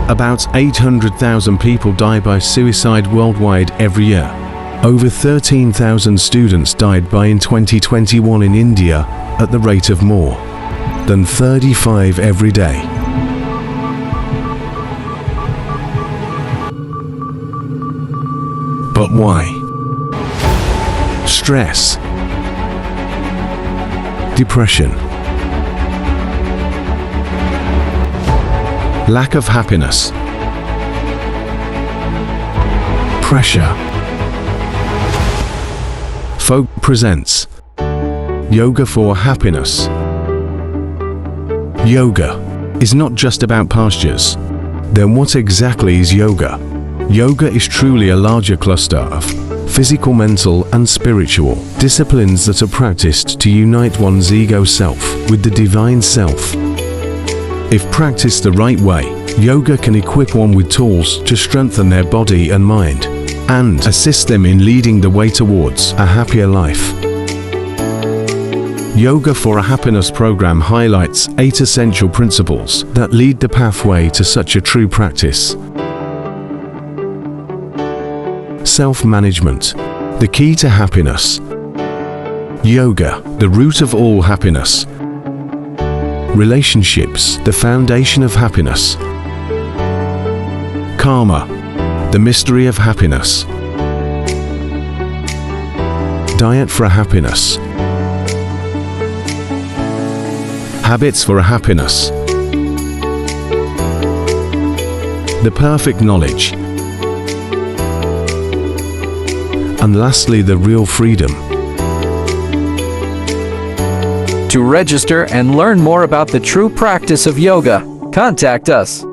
About 800,000 people die by suicide worldwide every year. Over 13,000 students died in 2021 in India at the rate of more than 35 every day. But why? Stress, depression, lack of happiness, pressure. Folk presents Yoga for Happiness. Yoga is not just about postures. Then what exactly is yoga? Yoga is truly a larger cluster of physical, mental, and spiritual disciplines that are practiced to unite one's ego self with the divine self. If practiced the right way, yoga can equip one with tools to strengthen their body and mind, and assist them in leading the way towards a happier life. Yoga for a Happiness program highlights 8 essential principles that lead the pathway to such a true practice. Self-management, the key to happiness. Yoga, the root of all happiness. Relationships, the foundation of happiness. Karma, the mystery of happiness. Diet for happiness. Habits for happiness. The perfect knowledge. And lastly, the real freedom. To register and learn more about the true practice of yoga, contact us.